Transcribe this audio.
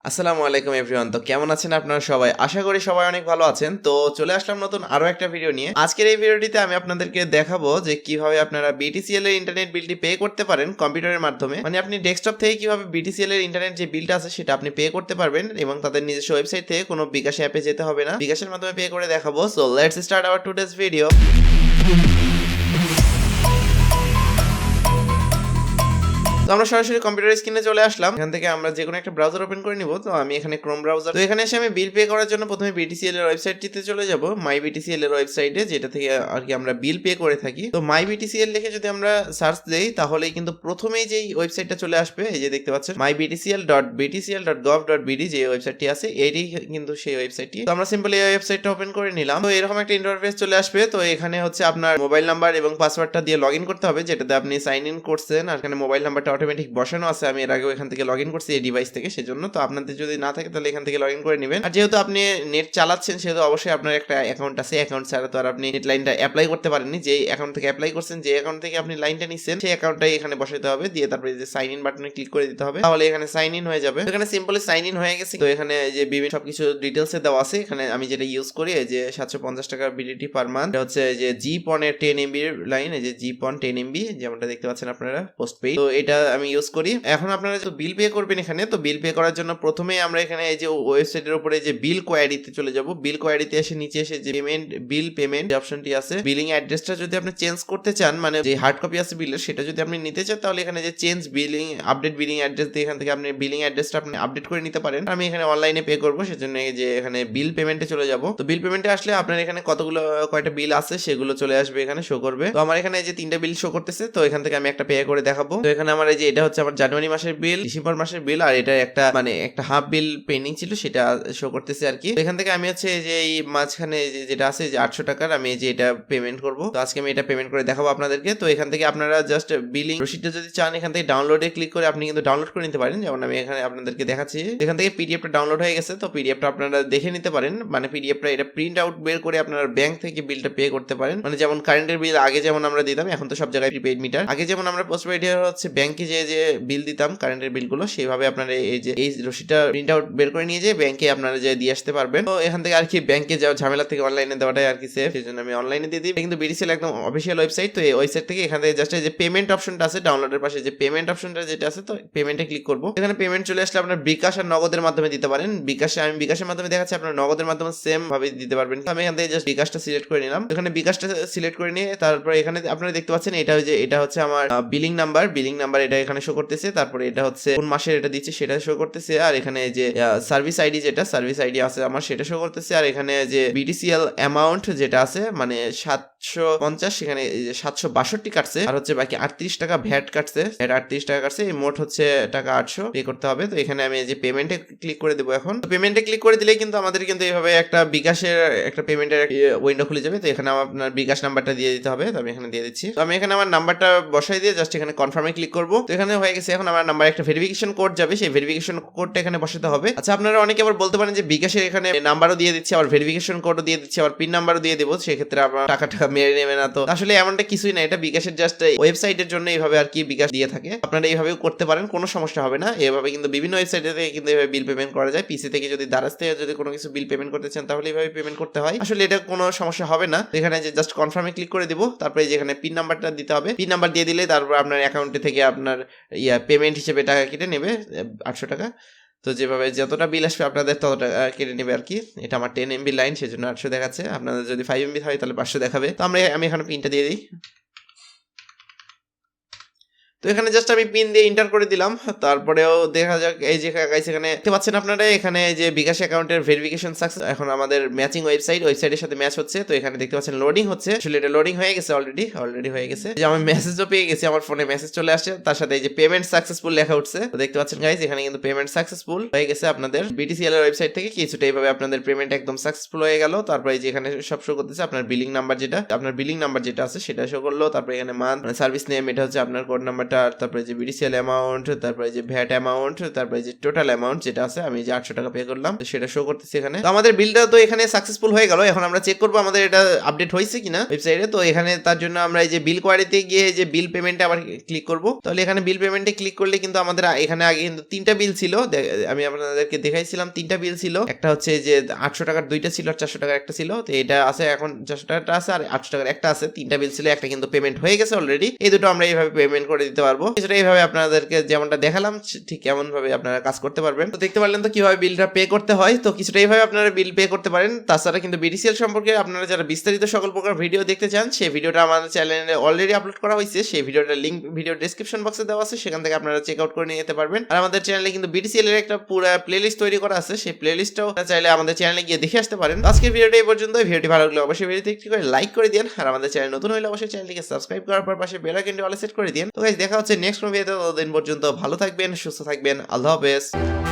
আসসালামু আলাইকুম এভরিওয়ান। তো কেমন আছেন আপনারা সবাই? আশা করি সবাই অনেক ভালো আছেন। তো চলে আসলাম নতুন আরো একটা ভিডিও নিয়ে। আজকের এই ভিডিওটিতে আমি আপনাদেরকে দেখাবো যে কিভাবে আপনারা BTCL এর ইন্টারনেট বিলটি পে করতে পারেন কম্পিউটারের মাধ্যমে। মানে আপনি ডেস্কটপ থেকে কিভাবে BTCL এর ইন্টারনেট যে বিলটা আছে সেটা আপনি পে করতে পারবেন এবং তাদের নিজস্ব ওয়েবসাইট থেকে কোনো বিকাশ অ্যাপে যেতে হবে না। বিকাশের মাধ্যমে পে করে দেখাবো। So let's start our today's video. তো আমরা সরাসরি কম্পিউটার স্ক্রিনে চলে আসলাম। এখান থেকে আমরা যে কোনো একটা ব্রাউজার ওপেন করে নিব। তো আমি এখানে ক্রোম ব্রাউজার। তো এখানে এসে আমি বিল পে করার জন্য প্রথমে BTCL এর ওয়েবসাইটটিতে চলে যাব, মাই BTCL এর ওয়েবসাইটে, যেটা থেকে আর কি আমরা বিল পে করে থাকি। তো মাই BTCL লিখে যদি আমরা সার্চ দেই তাহলেই কিন্তু প্রথমেই যেই ওয়েবসাইটটা চলে আসবে, এই যে দেখতে পাচ্ছেন mybtcl.btcl.gov.bd যে ওয়েবসাইটটি আছে, এটি কিন্তু সেই ওয়েবসাইটটি। তো আমরা সিম্পলি এই ওয়েবসাইটটা ওপেন করে নিলাম। তো এরকম একটা ইন্টারফেস চলে আসবে। তো এখানে হচ্ছে আপনার মোবাইল নাম্বার এবং পাসওয়ার্ডটা দিয়ে লগইন করতে হবে, যেটাতে আপনি সাইন ইন করছেন। আর এখানে মোবাইল নাম্বারটা অটোমেটিক বসানো আছে, আমি এর আগেও এখান থেকে লগ ইন করছি এই ডিভাইস থেকে, সেজন্য। তো আপনাদের যদি না থাকে তাহলে এখান থেকে লগ ইন করে নেবেন। আর যেহেতু আপনি নেট চালাচ্ছেন সেহেতু অবশ্যই আপনার একটা অ্যাকাউন্ট আছে। অ্যাকাউন্ট ছাড়া তো আর আপনি নেট লাইনটা অ্যাপ্লাই করতে পারেননি। যে অ্যাকাউন্ট থেকে অ্যাপ্লাই করছেন, যে অ্যাকাউন্ট থেকে আপনি লাইনটা নিচ্ছেন, সেই অ্যাকাউন্টটাই এখানে বসাতে হবে, দিয়ে তারপরে যে সাইন ইন বাটনে ক্লিক করে দিতে হবে, তাহলে এখানে সাইন ইন হয়ে যাবে। এখানে সিম্পলি সাইন ইন হয়ে গেছে। তো এখানে যে বিভিন্ন সবকিছু ডিটেলস এ দেওয়া আছে। এখানে আমি যেটা ইউজ করি, এই যে 750 টাকা বিডিটি পার মান্থ, এটা হচ্ছে যে GPON এর 10 MB লাইন, এই যে GPON 10 MB যেমনটা দেখতে পাচ্ছেন আপনারা, পোস্টপেইড। তো এটা আমি ইউজ করি। এখন আপনারা তো বিল পে করবেন এখানে। তো বিল পে করার জন্য প্রথমে আমরা এখানে এই যে ওয়েবসাইটের উপরে যে বিল কোয়ারিতে চলে যাব। বিল কোয়ারিতে এসে নিচে এসে যে পেমেন্ট অপশনটি আছে, বিলিং অ্যাড্রেসটা যদি আপনি চেঞ্জ করতে চান, মানে যে হার্ড কপি আছে বিলের, সেটা যদি আপনি নিতে চান, তাহলে এখানে যে change billing update billing address দিয়ে এখান থেকে আপনি বিলিং অ্যাড্রেসটা আপনি আপডেট করে নিতে পারেন। আমি এখানে অনলাইনে পে করবো, সেজন্য এই যে এখানে বিল পেমেন্টে চলে যাব। তো বিল পেমেন্টে আসলে আপনার এখানে কয়টা বিল আছে সেগুলো চলে আসবে, এখানে শো করবে। তো আমার এখানে যে 3টা বিল শো করতেছে। তো এখান থেকে আমি একটা পে করে দেখাবো। তো এখানে আমার এই যে এটা হচ্ছে আমার জানুয়ারি মাসের বিল, ডিসেম্বর মাসের বিল, আর এটা একটা একটা হাফ বিল পেন্ডিং ছিল, সেটা শো করতেছে আর কি। এখান থেকে আমি হচ্ছে যে এই মাঝখানে যেটা আছে যে 800 টাকার, আমি যে এটা পেমেন্ট করব। তো আজকে আমি এটা পেমেন্ট করে দেখাবো আপনাদেরকে। তো এখান থেকে আপনারা জাস্ট বিলিং রসিদটা যদি চান, এখান থেকে ডাউনলোডে ক্লিক করে আপনি কিন্তু ডাউনলোড করে নিতে পারেন। যেমন আমি এখানে আপনাদেরকে দেখাচ্ছি, এখান থেকে পিডিএফটা ডাউনলোড হয়ে গেছে। তো পিডিএফটা আপনারা দেখে নিতে পারেন। মানে পিডিএফটা এটা প্রিন্ট আউট বের করে আপনারা ব্যাংক থেকে বিলটা পে করতে পারেন। মানে যেমন কারেন্টের বিল আগে যেমন আমরা দিতাম, এখন তো সব জায়গায় প্রিপেইড মিটার। আগে যেমন আমরা পোস্টপেইড হচ্ছে ব্যাংকে যে বিল দিতাম কারেন্টের বিলগুলো, সেইভাবে আপনারা এই রসিদটা প্রিন্ট আউট বের করে নিয়ে যে ব্যাংকে আপনারা যে দিয়ে আসতে পারবেন। তো এখান থেকে আর কি ব্যাংকে যাওয়ার ঝামেলা থেকে অনলাইনে দেওয়াটাই আর কি সেফ, সেজন্য আমি অনলাইনে দিয়ে দিই। কিন্তু BTCL একদম অফিসিয়াল ওয়েবসাইট। তো এই ওয়েবসাইট থেকে এখান থেকে জাস্ট যে পেমেন্ট অপশনটা আছে ডাউনলোডের পাশে, যে পেমেন্ট অপশনটা যেটা আছে, তো পেমেন্টে ক্লিক করব। এখানে পেমেন্ট চলে আসলে আপনার বিকাশ আর নগদের মাধ্যমে দিতে পারেন। আমি বিকাশের মাধ্যমে দেখাচ্ছি, আপনার নগদের মাধ্যমে সেম ভাবে দিতে পারবেন। আমি এখান থেকে জাস্ট বিকাশটা সিলেক্ট করে নিলাম। এখানে বিকাশটা সিলেক্ট করে নিয়ে তারপরে এখানে আপনারা দেখতে পাচ্ছেন এটা হচ্ছে আমার বিলিং নাম্বার এটা এখানে শো করতেছে। তারপরে এটা হচ্ছে কোন মাসের এটা দিচ্ছে সেটা শো করতেছে। আর এখানে যে সার্ভিস আইডি আছে আমার, সেটা শো করতেছে। আর এখানে যে BTCL অ্যামাউন্ট যেটা আছে, মানে 750, সেখানে 762 কাটছে। আর হচ্ছে বাকি 38 টাকা ভ্যাট কাটছে, 38 টাকা কাটছে। এই মোট হচ্ছে টাকা 800 পে করতে হবে। তো এখানে আমি যে পেমেন্টে ক্লিক করে দেবো। এখন পেমেন্টে ক্লিক করে দিলে কিন্তু আমাদের কিন্তু এইভাবে একটা বিকাশের একটা পেমেন্টের উইন্ডো খুলে যাবে। তো এখানে আপনার বিকাশ নাম্বারটা দিয়ে দিতে হবে। তো আমি এখানে দিয়ে দিচ্ছি। তো আমি এখানে আমার নাম্বারটা বসাই দিয়ে জাস্ট এখানে কনফার্মে ক্লিক করবো। তো এখানে হয়ে গেছে। এখন আমার নাম্বার একটা ভেরিফিকেশন কোড যাবে, সেই ভেরিফিকেশন কোডটা এখানে বসাতে হবে। আচ্ছা, আপনারা অনেকে আবার বলতে পারেন যে বিকাশের এখানে নাম্বারও দিয়ে দিচ্ছে, আবার ভেরিফিকেশন কোডও দিয়ে দিচ্ছে, আবার পিন নাম্বারও দিয়ে দেবো, সেক্ষেত্রে আপনার টাকা মেরে নেবে না। তো আসলে এমনটা কিছুই না, এটা বিকাশের জাস্ট ওয়েবসাইটের জন্য এইভাবে আর কি বিকাশ দিয়ে থাকে। আপনারা এইভাবেও করতে পারেন, কোনো সমস্যা হবে না। এভাবে কিন্তু বিভিন্ন ওয়েবসাইটে থেকে কিন্তু এইভাবে বিল পেমেন্ট করা যায়। পিসি থেকে যদি দারাজ থেকে যদি কোনো কিছু বিল পেমেন্ট করতে চান, তাহলে এইভাবে পেমেন্ট করতে হয়। আসলে এটা কোনো সমস্যা হবে না। এখানে যে জাস্ট কনফার্মে ক্লিক করে দিব। তারপরে যেখানে পিন নাম্বারটা দিতে হবে, পিন নাম্বার দিয়ে দিলে তারপর আপনার অ্যাকাউন্টে থেকে আপনার পেমেন্ট হিসেবে টাকা কেটে নেবে 800 টাকা। তো যেভাবে যতটা বিল আসবে আপনাদের ততটা কেটে নেবে আর কি। এটা আমার 10 MB লাইন, সেজন্য 800 দেখাচ্ছে। আপনাদের যদি 5 MB হয় তাহলে 500 দেখাবে। তো আমি এখানে পিনটা দিয়ে দিই। তো এখানে জাস্ট আমি পিন দিয়ে এন্টার করে দিলাম। তারপরেও দেখা যাক, এই যে গাইস এখানে দেখতে পাচ্ছেন আপনারা, এখানে যে বিকাশ অ্যাকাউন্টের ভেরিফিকেশন সাকসেস। এখন আমাদের ম্যাচিং ওয়েবসাইটের সাথে ম্যাচ হচ্ছে। তো এখানে দেখতে পাচ্ছেন লোডিং হচ্ছে। আসলে এটা লোডিং হয়ে গেছে, অলরেডি হয়ে গেছে। যে আমি মেসেজও পেয়ে গেছি, আমার ফোনে মেসেজ চলে আসছে, তার সাথে এই যে পেমেন্ট সাকসেসফুল লেখা উঠছে। তো দেখতে পাচ্ছেন গাইস, এখানে কিন্তু পেমেন্ট সাকসেসফুল হয়ে গেছে। আপনাদের BTCL এর ওয়েবসাইট থেকে কিছুটা এইভাবে আপনাদের পেমেন্ট একদম সাকসেসফুল হয়ে গেল। তারপরে এই যে এখানে সব শো করতেছে আপনার বিলিং নাম্বার যেটা আছে সেটা শো করলো। তারপরে এখানে মান্থ সার্ভিস নেম, এটা হচ্ছে আপনার কোড নাম্বার ওয়াটার, তারপরে যে BTCL অ্যামাউন্ট, তারপরে যে ভ্যাট অ্যামাউন্ট, তারপরে যে টোটাল অ্যামাউন্ট যেটা আছে, আমি যে 800 টাকা পে করলাম সেটা শো করতেছি এখানে। তো আমাদের বিলটা তো এখানে সাকসেসফুল হয়ে গেল। এখন আমরা চেক করবো আমাদের এটা আপডেট হয়েছে কিনা ওয়েবসাইটে। তো এখানে তার জন্য আমরা এই যে বিল কোয়ারিতে গিয়ে যে বিল পেমেন্টে আবার ক্লিক করব। তাহলে এখানে বিল পেমেন্টে ক্লিক করলে কিন্তু আমাদের এখানে আগে কিন্তু 3টা বিল ছিল, আমি আপনাদেরকে দেখাইছিলাম 3টা বিল ছিল। একটা হচ্ছে যে 800 টাকার 2টা ছিল আর 400 টাকার একটা ছিল। তো এটা আছে এখন 400 টাকাটা আছে আর 800 টাকার একটা আছে। 3টা বিল ছিল, একটা কিন্তু পেমেন্ট হয়ে গেছে অলরেডি। এই দুটো আমরা এইভাবে পেমেন্ট করে দিতে পারবো। কিছুটা এইভাবে আপনাদেরকে যেমনটা দেখালাম ঠিক এমন ভাবে আপনারা কাজ করতে পারবেন। তো দেখতে পারলেন তো কিভাবে বিলটা পে করতে হয়। তো কিছুটা এইভাবে আপনারা বিল পে করতে পারেন। তাছাড়া কিন্তু BTCL সম্পর্কে আপনারা যারা বিস্তারিত সকল প্রকার ভিডিও দেখতে চান, সেই ভিডিওটা আমাদের চ্যানেলে অলরেডি আপলোড করা হয়েছে। সেই ভিডিওটার লিংক ভিডিও ডেসক্রিপশন বক্সে দেওয়া আছে, সেখান থেকে আপনারা চেক আউট করে নিয়ে যেতে পারবেন। আর আমাদের চ্যানেলে কিন্তু BTCL এর একটা পুরো প্লেলিস্ট তৈরি করা আছে, সেই প্লেলিস্টটাও চাইলে আমাদের চ্যানেলে গিয়ে দেখে আসতে পারেন। আজকের ভিডিওটা এই পর্যন্ত। ভিডিওটি ভালো লাগলে অবশ্যই ভিডিওতে একটি করে লাইক করে দিন, আর আমাদের চ্যানেল নতুন হলে অবশ্যই চ্যানেলটিকে সাবস্ক্রাইব করার পর পাশে বেল আইকনটি অল সেট করে দিন। তো গাইস দেখা হচ্ছে নেক্সট ভিডিওতে। ততদিন পর্যন্ত ভালো থাকবেন, সুস্থ থাকবেন, আল্লাহ হাফেজ।